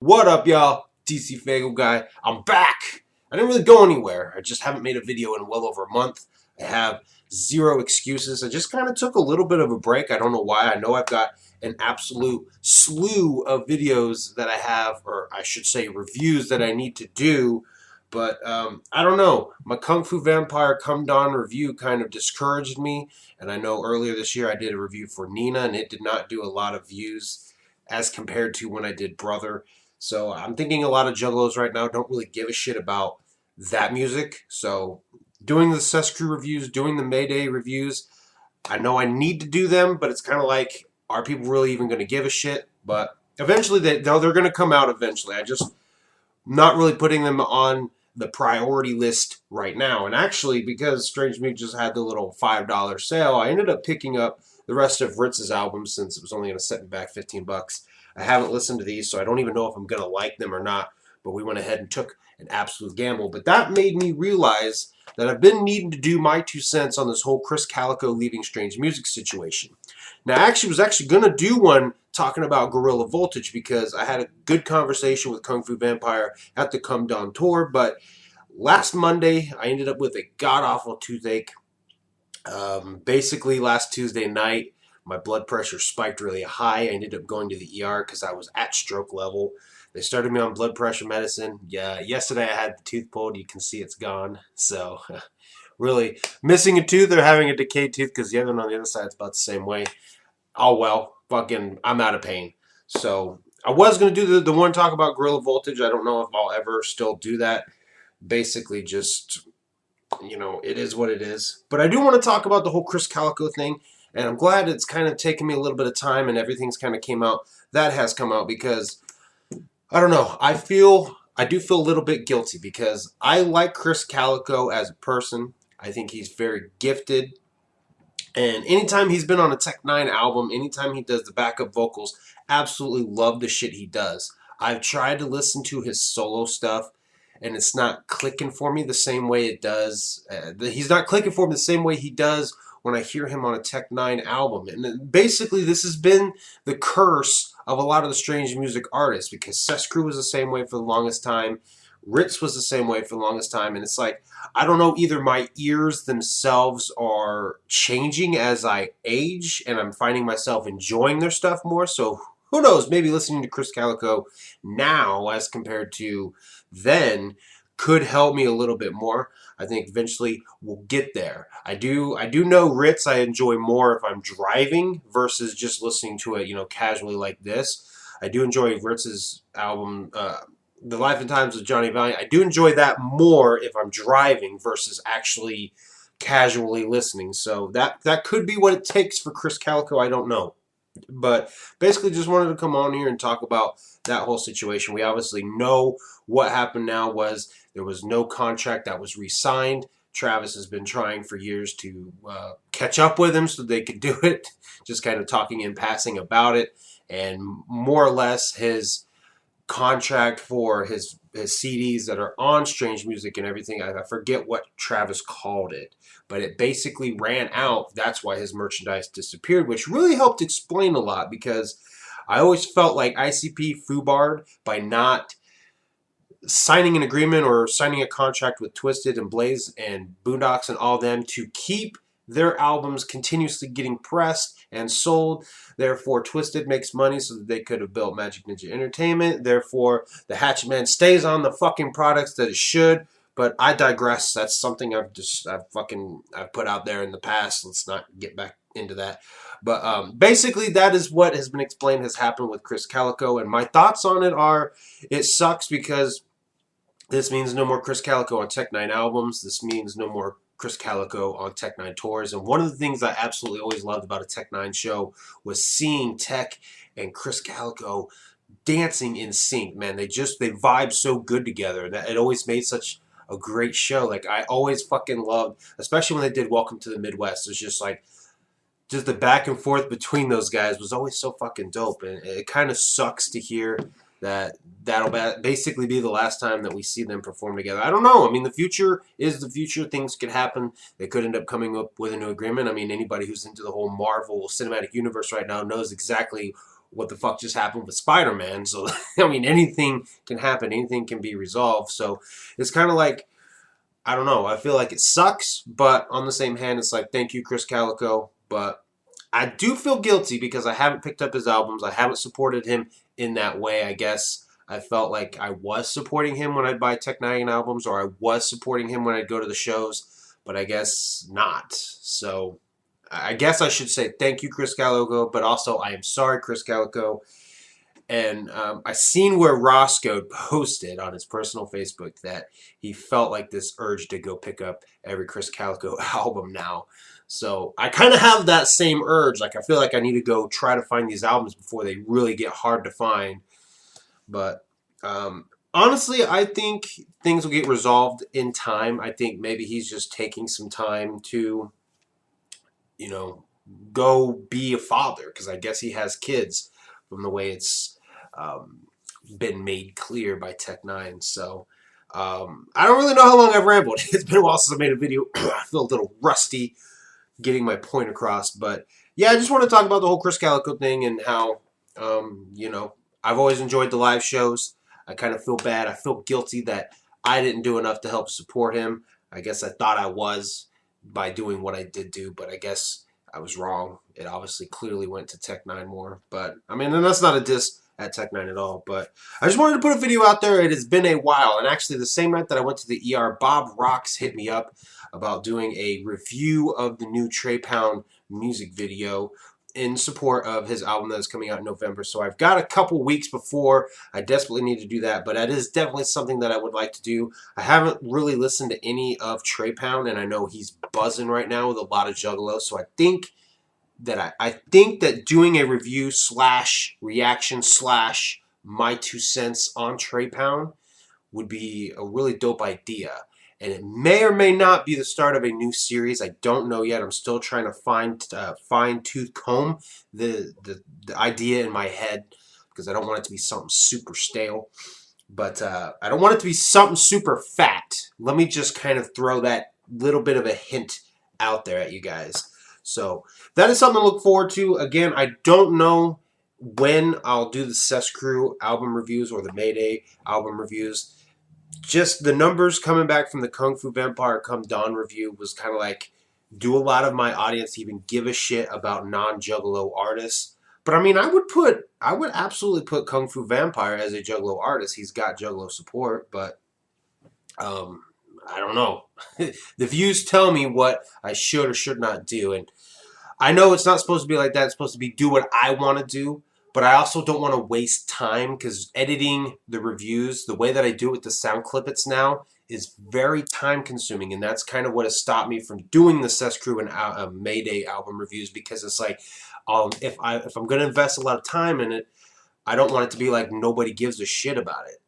What up, y'all? DCFAYGOGUY. I'm back. I didn't really go anywhere. I just haven't made a video in well over a month. I have zero excuses. I just kind of took a little bit of a break. I don't know why. I know I've got an absolute slew of videos that I have, or I should say reviews that I need to do. But I don't know. My Kung Fu Vampire Come Dawn review kind of discouraged me. And I know earlier this year I did a review for Nina, and it did not do a lot of views as compared to when I did Brother. So I'm thinking a lot of juggalos right now don't really give a shit about that music. So doing the Sescrew reviews, doing the Mayday reviews, I know I need to do them, but it's kind of like, are people really even going to give a shit? But eventually, they're going to come out eventually. I just not really putting them on the priority list right now. And actually, because Strange Meat just had the little $5 sale, I ended up picking up the rest of Ritz's albums since it was only going to set me back 15 bucks. I haven't listened to these, so I don't even know if I'm going to like them or not, but we went ahead and took an absolute gamble. But that made me realize that I've been needing to do my 2 cents on this whole Krizz Kaliko leaving Strange Music situation. Now, I was actually going to do one talking about Gorilla Voltage because I had a good conversation with Kung Fu Vampire at the Come Dawn tour, but last Monday, I ended up with a god-awful toothache. Basically, last Tuesday night, my blood pressure spiked really high. I ended up going to the ER because I was at stroke level. They started me on blood pressure medicine. Yeah, yesterday I had the tooth pulled. You can see it's gone. So, really, missing a tooth or having a decayed tooth because the other one on the other side is about the same way. Oh, well, fucking, I'm out of pain. So, I was going to do the one talk about Gorilla Voltage. I don't know if I'll ever still do that. Basically, just, you know, it is what it is. But I do want to talk about the whole Krizz Kaliko thing. And I'm glad it's kind of taken me a little bit of time and everything's kind of came out. That has come out because, I don't know, I do feel a little bit guilty because I like Krizz Kaliko as a person. I think he's very gifted. And anytime he's been on a Tech 9 album, anytime he does the backup vocals, absolutely love the shit he does. I've tried to listen to his solo stuff, and it's not clicking for me the same way it does. He's not clicking for me the same way he does when I hear him on a Tech 9 album. And basically, this has been the curse of a lot of the Strange Music artists because Sescrew was the same way for the longest time. Ritz was the same way for the longest time. And it's like, I don't know, either my ears themselves are changing as I age and I'm finding myself enjoying their stuff more. So who knows, maybe listening to Krizz Kaliko now as compared to then could help me a little bit more. I think eventually we'll get there. I do know Ritz I enjoy more if I'm driving versus just listening to it, you know, casually like this. I do enjoy Ritz's album, The Life and Times of Johnny Valiant. I do enjoy that more if I'm driving versus actually casually listening. So that could be what it takes for Krizz Kaliko. I don't know. But basically just wanted to come on here and talk about that whole situation. We obviously know what happened now was there was no contract that was re-signed. Travis has been trying for years to catch up with him so they could do it, just kind of talking in passing about it. And more or less his contract for his CDs that are on Strange Music and everything, I forget what Travis called it, but it basically ran out. That's why his merchandise disappeared, which really helped explain a lot because I always felt like ICP foobarred by not signing an agreement or signing a contract with Twisted and Blaze and Boondocks and all them to keep their albums continuously getting pressed and sold. Therefore, Twisted makes money so that they could have built Magic Ninja Entertainment. Therefore, the Hatchet Man stays on the fucking products that it should. But I digress. That's something I've put out there in the past. Let's not get back into that. But basically, that is what has been explained has happened with Krizz Kaliko. And my thoughts on it are, it sucks because this means no more Krizz Kaliko on Tech 9 albums. This means no more Krizz Kaliko on Tech 9 tours. And one of the things I absolutely always loved about a Tech 9 show was seeing Tech and Krizz Kaliko dancing in sync, man. They vibe so good together that it always made such a great show. Like, I always fucking loved, especially when they did Welcome to the Midwest. It's just like, just the back and forth between those guys was always so fucking dope. And it kind of sucks to hear that that'll basically be the last time that we see them perform together. I don't know. I mean, the future is the future. Things could happen. They could end up coming up with a new agreement. I mean, anybody who's into the whole Marvel Cinematic Universe right now knows exactly what the fuck just happened with Spider-Man. So, I mean, anything can happen. Anything can be resolved. So, it's kind of like, I don't know. I feel like it sucks, but on the same hand, it's like, thank you, Krizz Kaliko. But I do feel guilty because I haven't picked up his albums. I haven't supported him in that way, I guess. I felt like I was supporting him when I'd buy Tech Nine albums, or I was supporting him when I'd go to the shows, but I guess not. So I guess I should say thank you, Krizz Kaliko, but also I am sorry, Krizz Kaliko. And I seen where Roscoe posted on his personal Facebook that he felt like this urge to go pick up every Krizz Kaliko album now. So I kind of have that same urge. Like, I feel like I need to go try to find these albums before they really get hard to find. But honestly, I think things will get resolved in time. I think maybe he's just taking some time to, you know, go be a father, because I guess he has kids from the way it's been made clear by Tech Nine. So I don't really know how long I've rambled. It's been a while since I made a video. I feel a little rusty getting my point across, but yeah, I just want to talk about the whole Krizz Kaliko thing and how you know, I've always enjoyed the live shows. I kind of feel bad. I feel guilty that I didn't do enough to help support him. I guess I thought I was by doing what I did do, but I guess I was wrong. It obviously clearly went to Tech Nine more, but I mean, and that's not a diss at Tech Nine at all, but I just wanted to put a video out there. It has been a while, and actually the same night that I went to the ER, Bob Rocks hit me up about doing a review of the new Trey Pound music video in support of his album that is coming out in November. So I've got a couple weeks before I desperately need to do that, but that is definitely something that I would like to do. I haven't really listened to any of Trey Pound, and I know he's buzzing right now with a lot of Juggalo, so I think that doing a review slash reaction slash my 2 cents on Trey Pound would be a really dope idea. And it may or may not be the start of a new series. I don't know yet. I'm still trying to fine-tooth comb the idea in my head, because I don't want it to be something super stale. But I don't want it to be something super fat. Let me just kind of throw that little bit of a hint out there at you guys. So that is something to look forward to. Again, I don't know when I'll do the Cess Crew album reviews or the Mayday album reviews. Just the numbers coming back from the Kung Fu Vampire Come Dawn review was kind of like, do a lot of my audience even give a shit about non-Juggalo artists? But I mean, I would absolutely put Kung Fu Vampire as a Juggalo artist. He's got Juggalo support, but I don't know. The views tell me what I should or should not do, and I know it's not supposed to be like that. It's supposed to be do what I want to do, but I also don't want to waste time, because editing the reviews, the way that I do it with the sound clippets now, is very time consuming, and that's kind of what has stopped me from doing the Cess Crew and Mayday album reviews, because it's like, if I'm going to invest a lot of time in it, I don't want it to be like nobody gives a shit about it.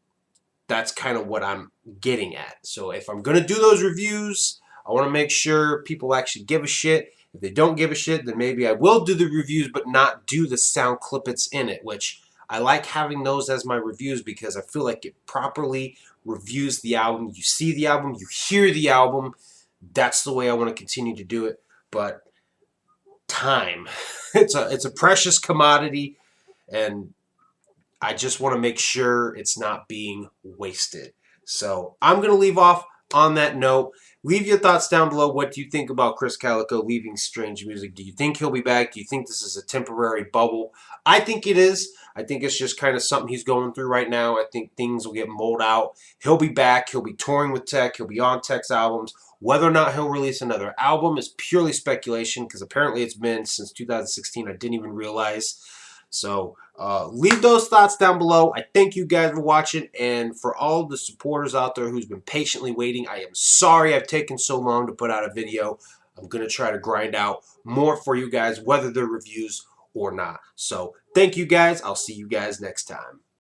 That's kind of what I'm getting at. So if I'm going to do those reviews, I want to make sure people actually give a shit. If they don't give a shit, then maybe I will do the reviews but not do the sound clippets in it, which I like having those as my reviews, because I feel like it properly reviews the album. You see the album, you hear the album. That's the way I want to continue to do it. But time, it's a precious commodity, and I just want to make sure it's not being wasted. So I'm going to leave off on that note. Leave your thoughts down below. What do you think about Krizz Kaliko leaving Strange Music? Do you think he'll be back? Do you think this is a temporary bubble? I think it is. I think it's just kind of something he's going through right now. I think things will get mulled out. He'll be back. He'll be touring with Tech. He'll be on Tech's albums. Whether or not he'll release another album is purely speculation, because apparently it's been since 2016. I didn't even realize. So leave those thoughts down below. I thank you guys for watching, and for all the supporters out there who's been patiently waiting, I am sorry I've taken so long to put out a video. I'm going to try to grind out more for you guys, whether they're reviews or not. So thank you guys. I'll see you guys next time.